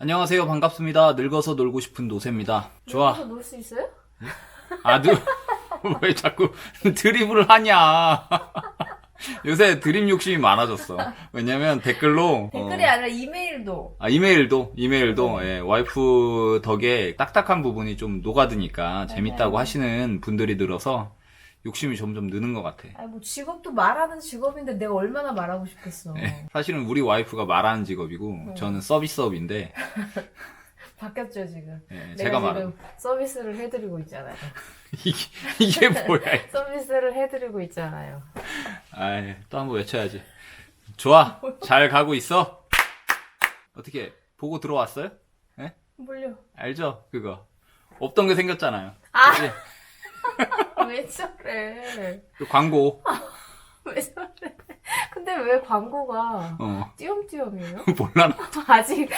안녕하세요. 반갑습니다. 늙어서 놀고 싶은 노세입니다. 좋아. 늙어서 놀 수 있어요? 왜 자꾸 드립을 하냐. 요새 드립 욕심이 많아졌어. 왜냐면 댓글로. 댓글이 아니라 이메일도. 이메일도, 예, 와이프 덕에 딱딱한 부분이 좀 녹아드니까 재밌다고 하시는 분들이 늘어서 욕심이 점점 느는 것 같아. 뭐 직업도 말하는 직업인데 내가 얼마나 말하고 싶겠어. 예, 사실은 우리 와이프가 말하는 직업이고, 저는 서비스업인데. 바뀌었죠, 지금. 예, 내가 제가 말하는. 지금 서비스를 해드리고 있잖아요. 이게 뭐야. 서비스를 해드리고 있잖아요. 아이, 또 한번 외쳐야지. 좋아. 잘 가고 있어. 어떻게, 보고 들어왔어요? 예? 뭘요? 알죠? 그거. 없던 게 생겼잖아요. 그치? 왜 저래? 그 광고. 왜 저래? 근데 왜 광고가 띄엄띄엄이에요? 몰라. 아직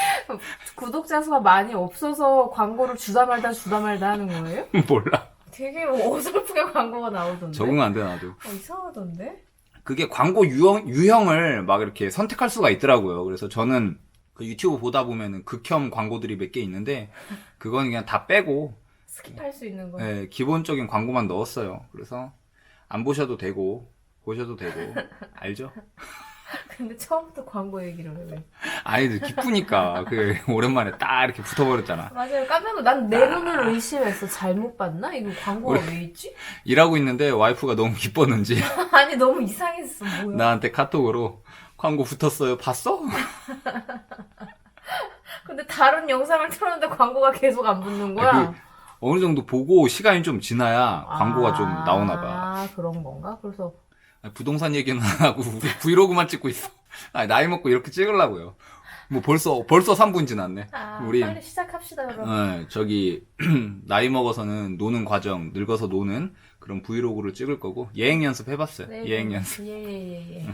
구독자 수가 많이 없어서 광고를 주다 말다 하는 거예요? 몰라. 되게 어설프게 광고가 나오던데. 적응 안 돼, 나도. 이상하던데? 그게 광고 유형을 막 이렇게 선택할 수가 있더라고요. 그래서 저는 그 유튜브 보다 보면은 극혐 광고들이 몇 개 있는데, 그건 그냥 다 빼고, 스킵할 수 있는 거. 예, 기본적인 광고만 넣었어요. 그래서 안 보셔도 되고, 보셔도 되고, 알죠? 근데 처음부터 광고 얘기를 해. 아이들 기쁘니까, 오랜만에 딱 이렇게 붙어버렸잖아. 맞아요. 깜짝 난 내 눈을 의심했어. 잘못 봤나? 이거 광고가 왜 있지? 일하고 있는데 와이프가 너무 기뻤는지, 아니, 너무 이상했어. 뭐야? 나한테 카톡으로, 광고 붙었어요. 봤어? 근데 다른 영상을 틀었는데 광고가 계속 안 붙는 거야? 어느 정도 보고 시간이 좀 지나야 광고가 좀 나오나 봐. 아, 그런 건가? 그래서 부동산 얘기는 안 하고 우리 브이로그만 찍고 있어. 나이 먹고 이렇게 찍으려고요. 뭐 벌써 3분 지났네. 우리 빨리 시작합시다, 그럼. 나이 먹어서는 노는 과정, 늙어서 노는 그런 브이로그를 찍을 거고 예행 연습 해봤어요. 네, 예행 연습. 예.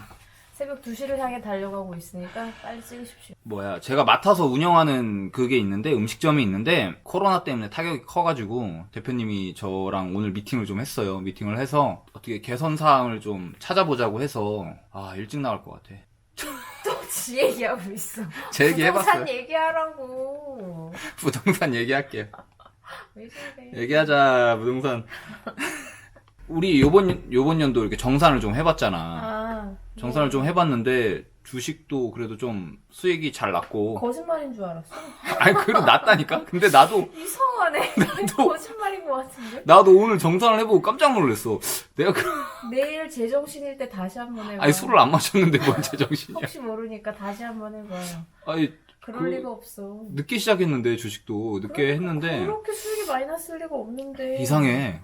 새벽 2시를 향해 달려가고 있으니까 빨리 찍으십시오. 제가 맡아서 운영하는 그게 있는데, 음식점이 있는데, 코로나 때문에 타격이 커가지고, 대표님이 저랑 오늘 미팅을 좀 했어요. 미팅을 해서, 어떻게 개선사항을 좀 찾아보자고 해서, 일찍 나갈 것 같아. 또 지 얘기하고 있어. 제 얘기 해봤어요. 부동산 얘기하라고. 부동산 얘기할게요. 왜 저래? 얘기하자, 부동산. 우리 요번 연도 이렇게 정산을 좀 해봤잖아. 정산을 좀 해봤는데, 주식도 그래도 좀 수익이 잘 났고. 거짓말인 줄 알았어. 아니, 그래도 났다니까? 근데 나도 이상하네. 거짓말인 것 같은데? 나도 오늘 정산을 해보고 깜짝 놀랐어. 내가 내일 제정신일 때 다시 한번 해봐. 아니, 술을 안 마셨는데 뭔 제정신이야. 혹시 모르니까 다시 한번 해봐요. 아니, 그럴 리가 없어. 늦게 시작했는데, 주식도. 늦게 했는데. 그렇게 수익이 많이 났을 리가 없는데. 이상해.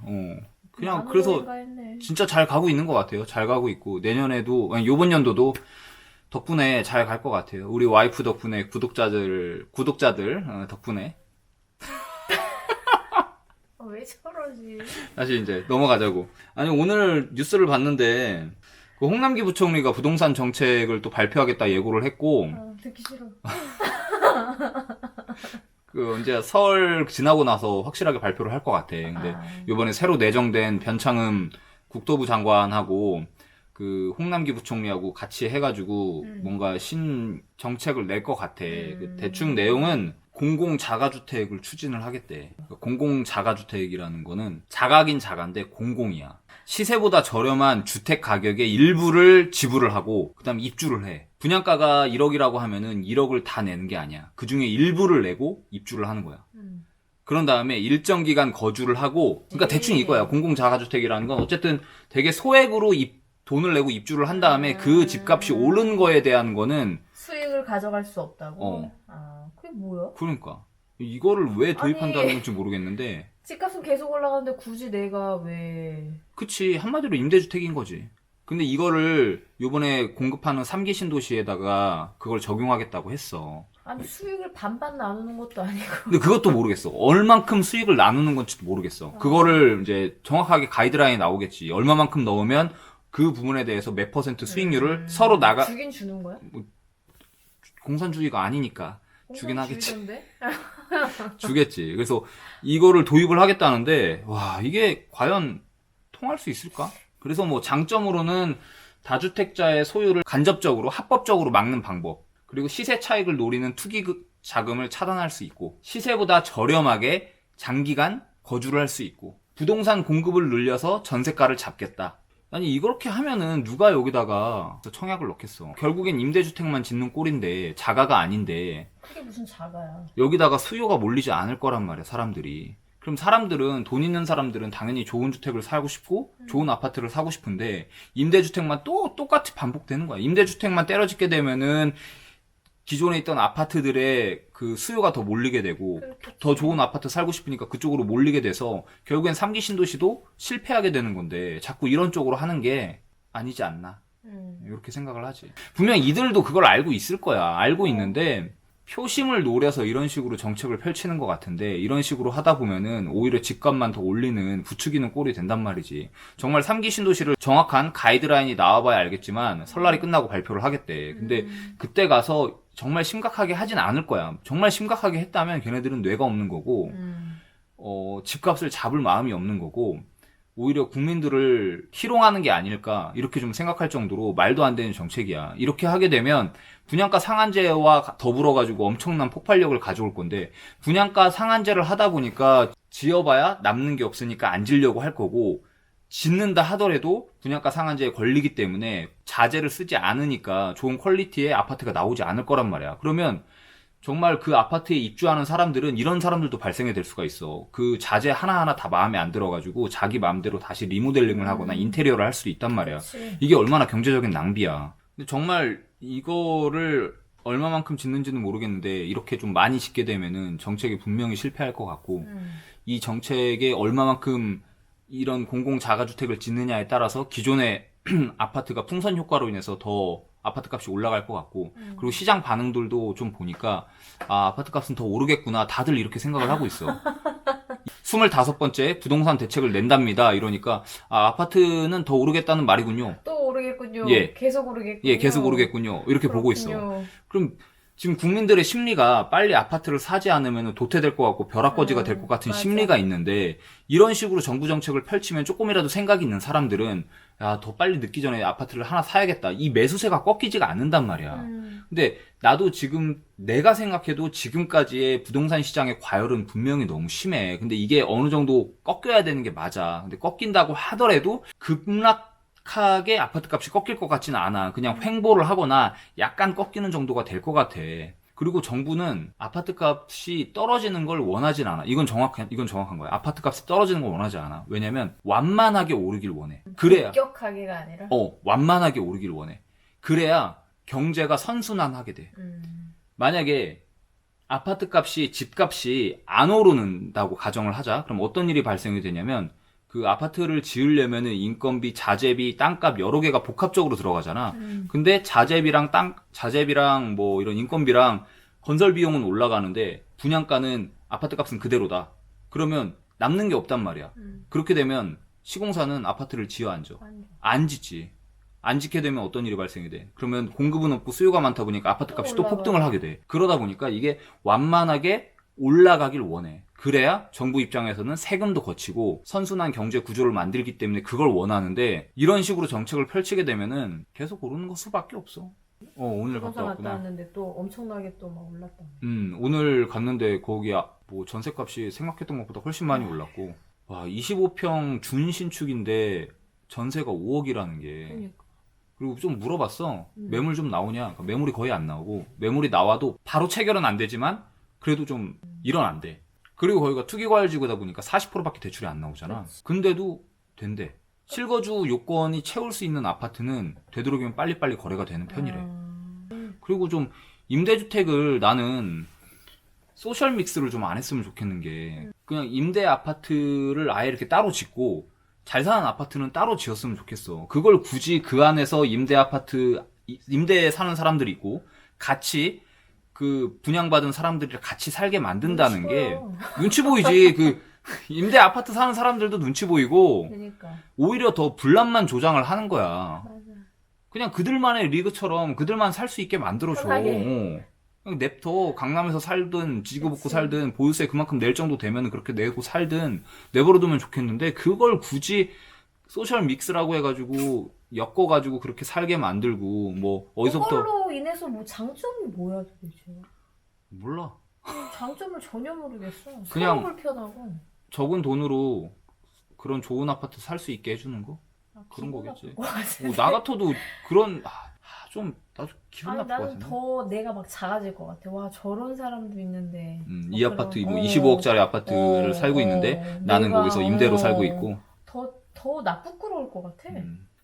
그냥, 그래서 했네. 진짜 잘 가고 있는 것 같아요. 잘 가고 있고. 내년에도, 아니, 요번 연도도 덕분에 잘 갈 것 같아요. 우리 와이프 덕분에, 구독자들, 덕분에. 왜 저러지? 다시 이제 넘어가자고. 아니, 오늘 뉴스를 봤는데, 홍남기 부총리가 부동산 정책을 또 발표하겠다 예고를 했고, 듣기 싫어. 이제 설 지나고 나서 확실하게 발표를 할 것 같아. 근데 이번에 새로 내정된 변창흠 국토부 장관하고 홍남기 부총리하고 같이 해가지고 뭔가 신 정책을 낼 것 같아. 대충 내용은 공공 자가주택을 추진을 하겠대. 공공 자가주택이라는 거는 자가긴 자가인데 공공이야. 시세보다 저렴한 주택 가격의 일부를 지불을 하고 그다음 입주를 해. 분양가가 1억이라고 하면은 1억을 다 내는 게 아니야. 그 중에 일부를 내고 입주를 하는 거야. 그런 다음에 일정 기간 거주를 하고, 그러니까 대충 이거야. 공공 자가주택이라는 건 어쨌든 되게 소액으로 돈을 내고 입주를 한 다음에 그 집값이 오른 거에 대한 거는 수익을 가져갈 수 없다고? 그게 뭐야? 그러니까 이거를 왜 도입한다는 건지 모르겠는데. 집값은 계속 올라가는데 굳이 내가 왜? 그치, 한마디로 임대주택인 거지. 근데 이거를 요번에 공급하는 3기 신도시에다가 그걸 적용하겠다고 했어. 아니, 수익을 반반 나누는 것도 아니고. 근데 그것도 모르겠어. 얼만큼 수익을 나누는 건지도 모르겠어. 그거를 이제 정확하게 가이드라인이 나오겠지. 얼마만큼 넣으면 그 부분에 대해서 몇 % 수익률을 서로 주긴 주는 거야? 공산주의가 아니니까 주긴 하겠지. 주던데? 주겠지. 그래서 이거를 도입을 하겠다는데, 와, 이게 과연 통할 수 있을까? 그래서 뭐 장점으로는 다주택자의 소유를 간접적으로 합법적으로 막는 방법, 그리고 시세 차익을 노리는 투기 자금을 차단할 수 있고 시세보다 저렴하게 장기간 거주를 할 수 있고 부동산 공급을 늘려서 전세가를 잡겠다. 아니 이렇게 하면은 누가 여기다가 청약을 넣겠어. 결국엔 임대주택만 짓는 꼴인데 자가가 아닌데 그게 무슨 자가야. 여기다가 수요가 몰리지 않을 거란 말이야 사람들이. 그럼 사람들은 돈 있는 사람들은 당연히 좋은 주택을 사고 싶고 좋은 아파트를 사고 싶은데 임대주택만 또 똑같이 반복되는 거야. 임대주택만 때려짓게 되면은 기존에 있던 아파트들의 그 수요가 더 몰리게 되고 더 좋은 아파트 살고 싶으니까 그쪽으로 몰리게 돼서 결국엔 3기 신도시도 실패하게 되는 건데 자꾸 이런 쪽으로 하는 게 아니지 않나 이렇게 생각을 하지. 분명 이들도 그걸 알고 있을 거야. 알고 있는데 표심을 노려서 이런 식으로 정책을 펼치는 것 같은데 이런 식으로 하다 보면은 오히려 집값만 더 올리는 부추기는 꼴이 된단 말이지. 정말 3기 신도시를 정확한 가이드라인이 나와봐야 알겠지만 설날이 끝나고 발표를 하겠대. 근데 그때 가서 정말 심각하게 하진 않을 거야. 정말 심각하게 했다면 걔네들은 뇌가 없는 거고 집값을 잡을 마음이 없는 거고 오히려 국민들을 희롱하는 게 아닐까 이렇게 좀 생각할 정도로 말도 안 되는 정책이야. 이렇게 하게 되면 분양가 상한제와 더불어 가지고 엄청난 폭발력을 가져올 건데 분양가 상한제를 하다 보니까 지어봐야 남는 게 없으니까 안 지려고 할 거고 짓는다 하더라도 분양가 상한제에 걸리기 때문에 자재를 쓰지 않으니까 좋은 퀄리티의 아파트가 나오지 않을 거란 말이야. 그러면 정말 그 아파트에 입주하는 사람들은 이런 사람들도 발생이 될 수가 있어. 그 자재 하나하나 다 마음에 안 들어가지고 자기 마음대로 다시 리모델링을 하거나 인테리어를 할 수도 있단 말이야. 그치. 이게 얼마나 경제적인 낭비야. 근데 정말 이거를 얼마만큼 짓는지는 모르겠는데 이렇게 좀 많이 짓게 되면은 정책이 분명히 실패할 것 같고 이 정책에 얼마만큼 이런 공공 자가주택을 짓느냐에 따라서 기존의 아파트가 풍선 효과로 인해서 더 아파트 값이 올라갈 것 같고 그리고 시장 반응들도 좀 보니까 아파트 값은 더 오르겠구나 다들 이렇게 생각을 하고 있어. 25번째 부동산 대책을 낸답니다. 이러니까 아파트는 더 오르겠다는 말이군요. 또 오르겠군요. 예. 계속 오르겠군요. 예, 계속 오르겠군요. 이렇게 보고 있어. 그렇군요. 그럼 지금 국민들의 심리가 빨리 아파트를 사지 않으면 도태될 것 같고 벼락거지가 될 것 같은 맞아. 심리가 있는데 이런 식으로 정부 정책을 펼치면 조금이라도 생각이 있는 사람들은 야, 더 빨리 늦기 전에 아파트를 하나 사야겠다. 이 매수세가 꺾이지가 않는단 말이야. 근데 나도 지금 내가 생각해도 지금까지의 부동산 시장의 과열은 분명히 너무 심해. 근데 이게 어느 정도 꺾여야 되는 게 맞아. 근데 꺾인다고 하더라도 급락하게 아파트 값이 꺾일 것 같지는 않아. 그냥 횡보를 하거나 약간 꺾이는 정도가 될 것 같아. 그리고 정부는 아파트 값이 떨어지는 걸 원하진 않아. 이건 정확한 거야. 아파트 값이 떨어지는 걸 원하지 않아. 왜냐면 완만하게 오르길 원해. 그래야 급격하게가 아니라. 완만하게 오르길 원해. 그래야 경제가 선순환하게 돼. 만약에 아파트 값이 집값이 안 오르는다고 가정을 하자. 그럼 어떤 일이 발생이 되냐면 그 아파트를 지으려면은 인건비, 자재비, 땅값 여러 개가 복합적으로 들어가잖아. 근데 자재비랑 뭐 이런 인건비랑 건설 비용은 올라가는데 분양가는 아파트 값은 그대로다. 그러면 남는 게 없단 말이야. 그렇게 되면 시공사는 아파트를 지어 안 줘. 안 짓지. 안 짓게 되면 어떤 일이 발생이 돼? 그러면 공급은 없고 수요가 많다 보니까 아파트 값이 또 폭등을 하게 돼. 그러다 보니까 이게 완만하게 올라가길 원해. 그래야 정부 입장에서는 세금도 거치고 선순환 경제 구조를 만들기 때문에 그걸 원하는데 이런 식으로 정책을 펼치게 되면은 계속 오르는 거 수밖에 없어. 오늘 갔다 부동산 갔다 왔구나. 왔는데 또 엄청나게 또 막 올랐다. 오늘 갔는데 거기 뭐 전세값이 생각했던 것보다 훨씬 많이 올랐고 와 25평 준신축인데 전세가 5억이라는 게 그러니까. 그리고 좀 물어봤어. 매물 좀 나오냐? 그러니까 매물이 거의 안 나오고 매물이 나와도 바로 체결은 안 되지만 그래도 좀 일은 안 돼. 그리고 거기가 투기과열지구다 보니까 40%밖에 대출이 안 나오잖아. 근데도 된대. 실거주 요건이 채울 수 있는 아파트는 되도록이면 빨리빨리 거래가 되는 편이래. 그리고 좀 임대주택을 나는 소셜 믹스를 좀 안 했으면 좋겠는 게 그냥 임대 아파트를 아예 이렇게 따로 짓고 잘 사는 아파트는 따로 지었으면 좋겠어. 그걸 굳이 그 안에서 임대에 사는 사람들이 있고 같이 그 분양받은 사람들이랑 같이 살게 만든다는 게 눈치 보이지. 그 임대 아파트 사는 사람들도 눈치 보이고 그러니까. 오히려 더 불난만 조장을 하는 거야. 맞아. 그냥 그들만의 리그처럼 그들만 살 수 있게 만들어줘. 그냥 냅둬. 강남에서 살든 지구복구 살든 보유세 그만큼 낼 정도 되면 그렇게 내고 살든 내버려두면 좋겠는데 그걸 굳이 소셜 믹스라고 해가지고 엮어가지고 그렇게 살게 만들고 뭐 어디서부터 그걸로 인해서 뭐 장점이 뭐야 도대체? 몰라. 장점을 전혀 모르겠어. 그냥- 서로 불편하고. 적은 돈으로 그런 좋은 아파트 살 수 있게 해주는 거? 그런 기분 거겠지. 나쁠 것 같은데. 나 같아도 그런 나도 기분 아니 나쁠 것 나는 같은데. 더 내가 막 작아질 것 같아. 와 저런 사람도 있는데. 이 그런- 아파트 뭐 25억짜리 아파트를 살고 있는데 나는 내가, 거기서 임대로 살고 있고. 더 나 부끄러울 것 같아.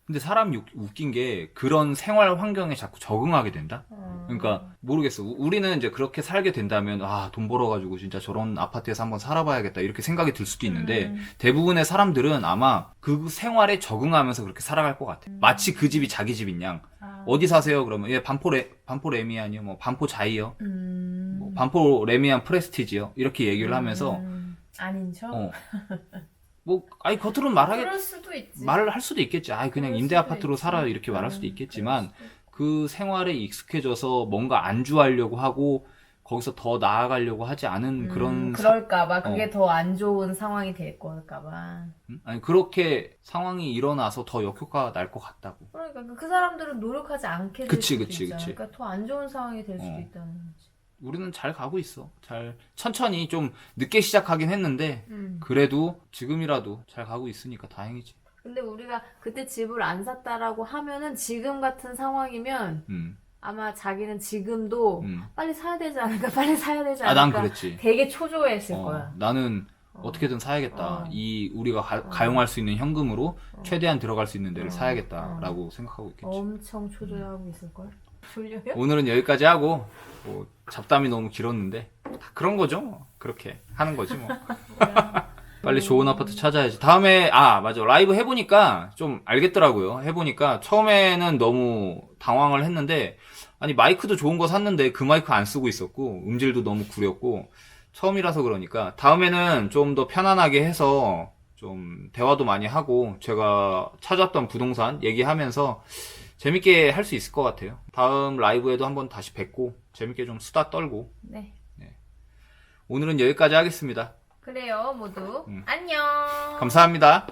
근데 사람이 웃긴 게 그런 생활 환경에 자꾸 적응하게 된다? 어. 그러니까 모르겠어. 우리는 이제 그렇게 살게 된다면 돈 벌어가지고 진짜 저런 아파트에서 한번 살아봐야겠다 이렇게 생각이 들 수도 있는데 대부분의 사람들은 아마 그 생활에 적응하면서 그렇게 살아갈 것 같아. 마치 그 집이 자기 집인 양. 어디 사세요? 그러면 반포 레미안이요, 뭐 반포 자이요, 뭐 반포 레미안 프레스티지요 이렇게 얘기를 하면서 아닌 척? 뭐 아니 겉으로는 말하겠 그럴 수도 있지. 말을 할 수도 있겠지. 그냥 그럴 임대 수도 아파트로 있지. 살아 이렇게 말할 수도 있겠지만 그럴 수도 있지. 그 생활에 익숙해져서 뭔가 안주하려고 하고 거기서 더 나아가려고 하지 않은 그런 그럴까봐 그게 더 안 좋은 상황이 될 걸까봐. 아니 그렇게 상황이 일어나서 더 역효과가 날 것 같다고. 그러니까 그 사람들은 노력하지 않게 될 그치, 수도 그치, 있잖아. 그치. 그러니까 더 안 좋은 상황이 될 수도 있다는 거지. 우리는 잘 가고 있어. 잘 천천히 좀 늦게 시작하긴 했는데 그래도 지금이라도 잘 가고 있으니까 다행이지. 근데 우리가 그때 집을 안 샀다라고 하면은 지금 같은 상황이면 아마 자기는 지금도 빨리 사야 되지 않을까, 빨리 사야 되지 않을까. 난 그랬지. 되게 초조해했을 거야. 나는 어떻게든 사야겠다. 이 우리가 가용할 수 있는 현금으로 최대한 들어갈 수 있는 데를 사야겠다라고 생각하고 있겠지. 엄청 초조해하고 있을 걸. 졸려요? 오늘은 여기까지 하고 뭐 잡담이 너무 길었는데 다 그런 거죠. 뭐. 그렇게 하는 거지 뭐. 빨리 좋은 아파트 찾아야지. 다음에 맞아. 라이브 해보니까 좀 알겠더라고요. 해보니까 처음에는 너무 당황을 했는데 아니 마이크도 좋은 거 샀는데 그 마이크 안 쓰고 있었고 음질도 너무 구렸고 처음이라서 그러니까 다음에는 좀 더 편안하게 해서 좀 대화도 많이 하고 제가 찾았던 부동산 얘기하면서 재밌게 할 수 있을 것 같아요. 다음 라이브에도 한번 다시 뵙고 재밌게 좀 수다 떨고. 네. 오늘은 여기까지 하겠습니다. 그래요, 모두. 안녕. 감사합니다.